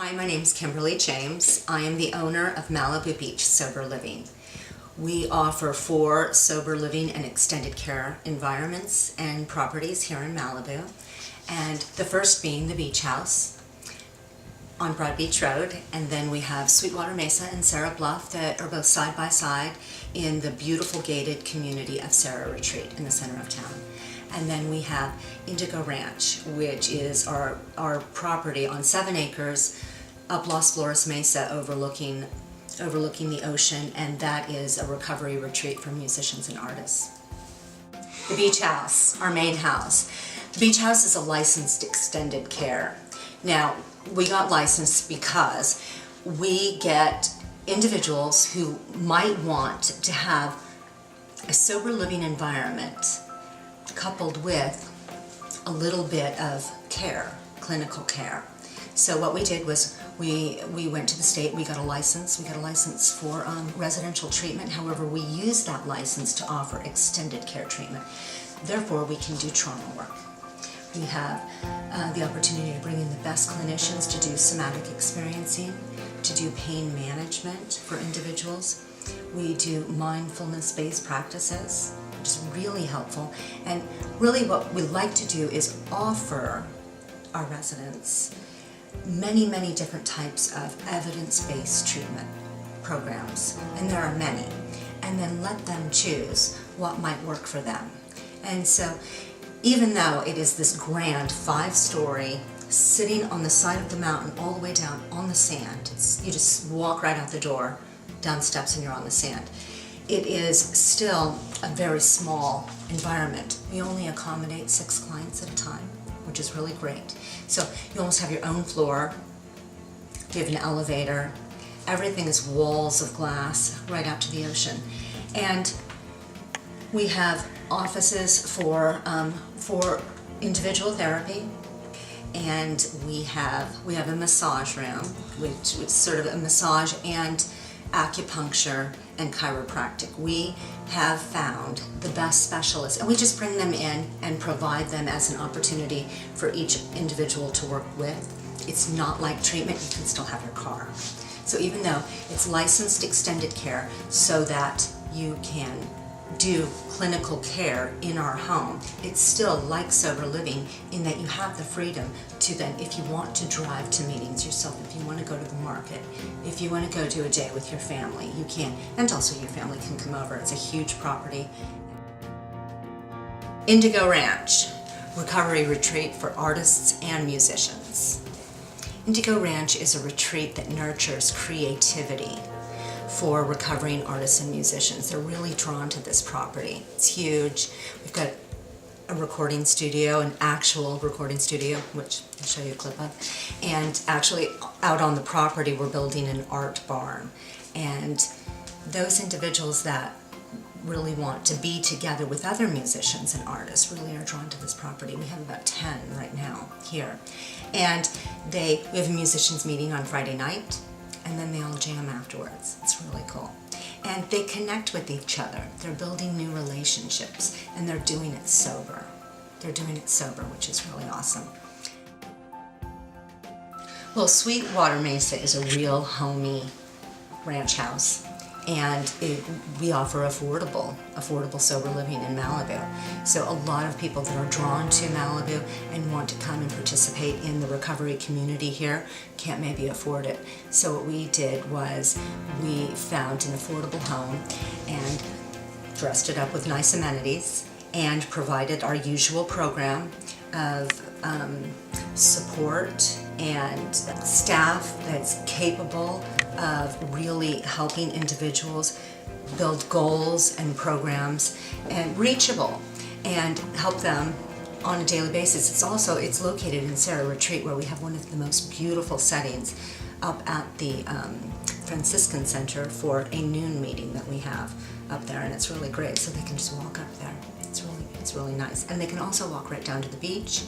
Hi, my name is Kimberly James. I am the owner of Malibu Beach Sober Living. We offer 4 sober living and extended care environments and properties here in Malibu. And the first being the Beach House on Broad Beach Road. And then we have Sweetwater Mesa and Sarah Bluff that are both side by side in the beautiful gated community of Sarah Retreat in the center of town. And then we have Indigo Ranch, which is our property on 7 acres up Las Flores Mesa overlooking the ocean, and that is a recovery retreat for musicians and artists. The Beach House, our main house. The Beach House is a licensed extended care. Now, we got licensed because we get individuals who might want to have a sober living environment coupled with a little bit of care, clinical care. So what we did was we went to the state, we got a license for residential treatment. However, we use that license to offer extended care treatment. Therefore, we can do trauma work. We have the opportunity to bring in the best clinicians to do somatic experiencing, to do pain management for individuals. We do mindfulness-based practices, which is really helpful. And really what we like to do is offer our residents many, many different types of evidence-based treatment programs, and there are many, and then let them choose what might work for them. And so even though it is this grand 5-story sitting on the side of the mountain all the way down on the sand, you just walk right out the door, down steps, and you're on the sand. It is still a very small environment. We only accommodate 6 clients at a time, which is really great. So you almost have your own floor, you have an elevator, everything is walls of glass right out to the ocean. And we have offices for individual therapy, and we have a massage room, which is sort of a massage and acupuncture and chiropractic. We have found the best specialists, and we just bring them in and provide them as an opportunity for each individual to work with. It's not like treatment, you can still have your car. So even though it's licensed extended care so that you can do clinical care in our home, it's still like sober living in that you have the freedom to then, if you want to drive to meetings yourself, if you want to go to the market, if you want to go to a day with your family, you can, and also your family can come over. It's a huge property. Indigo Ranch, recovery retreat for artists and musicians. Indigo Ranch is a retreat that nurtures creativity for recovering artists and musicians. They're really drawn to this property. It's huge. We've got a recording studio, an actual recording studio, which I'll show you a clip of. And actually out on the property we're building an art barn. And those individuals that really want to be together with other musicians and artists really are drawn to this property. We have about 10 right now here. And we have a musicians meeting on Friday night, and then they all jam afterwards. It's really cool. And they connect with each other. They're building new relationships, and they're doing it sober. They're doing it sober, which is really awesome. Well, Sweetwater Mesa is a real homey ranch house, and we offer affordable sober living in Malibu. So a lot of people that are drawn to Malibu and want to come and participate in the recovery community here can't maybe afford it. So what we did was we found an affordable home and dressed it up with nice amenities and provided our usual program of support and staff that's capable of really helping individuals build goals and programs and reachable and help them on a daily basis. It's located in Sarah Retreat, where we have one of the most beautiful settings up at the Franciscan Center for a noon meeting that we have up there, and it's really great. So they can just walk up there. It's really nice. And they can also walk right down to the beach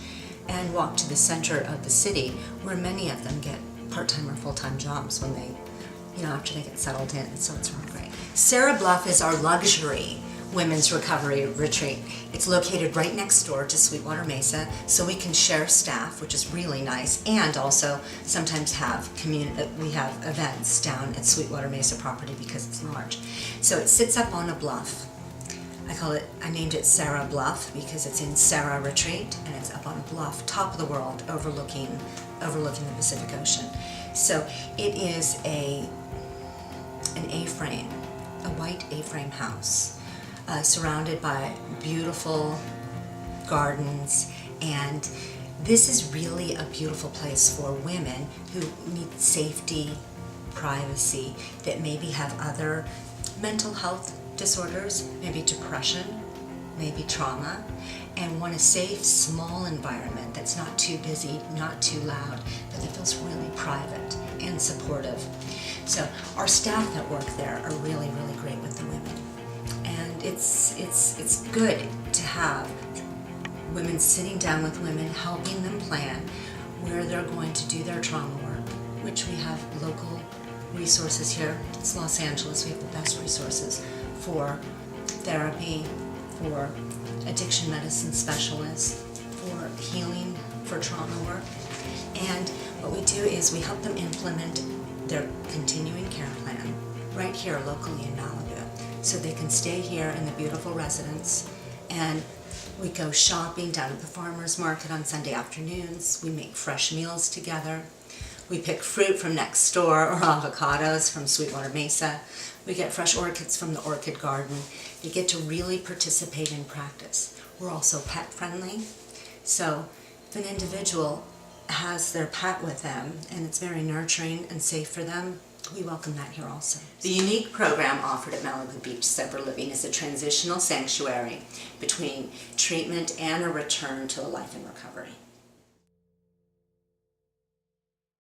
and walk to the center of the city, where many of them get part-time or full-time jobs when they, after they get settled in. So it's really great. Sarah Bluff is our luxury women's recovery retreat. It's located right next door to Sweetwater Mesa, so we can share staff, which is really nice, and also sometimes have we have events down at Sweetwater Mesa property because it's large. So it sits up on a bluff. I named it Sarah Bluff because it's in Sarah Retreat, and it's up on a bluff, top of the world, overlooking the Pacific Ocean. So it is an A-frame, a white A-frame house, surrounded by beautiful gardens, and this is really a beautiful place for women who need safety, privacy, that maybe have other mental health disorders, maybe depression, maybe trauma, and want a safe, small environment that's not too busy, not too loud, but that feels really private and supportive. So our staff that work there are really, really great with the women. And it's good to have women sitting down with women, helping them plan where they're going to do their trauma work, which we have local resources here. It's Los Angeles. We have the best resources for therapy, for addiction medicine specialists, for healing, for trauma work. And what we do is we help them implement their continuing care plan right here locally in Malibu, so they can stay here in the beautiful residence. And we go shopping down at the farmer's market on Sunday afternoons. We make fresh meals together. We pick fruit from next door, or avocados from Sweetwater Mesa. We get fresh orchids from the orchid garden. You get to really participate in practice. We're also pet friendly. So if an individual has their pet with them and it's very nurturing and safe for them, we welcome that here also. The unique program offered at Malibu Beach Sober Living is a transitional sanctuary between treatment and a return to a life in recovery.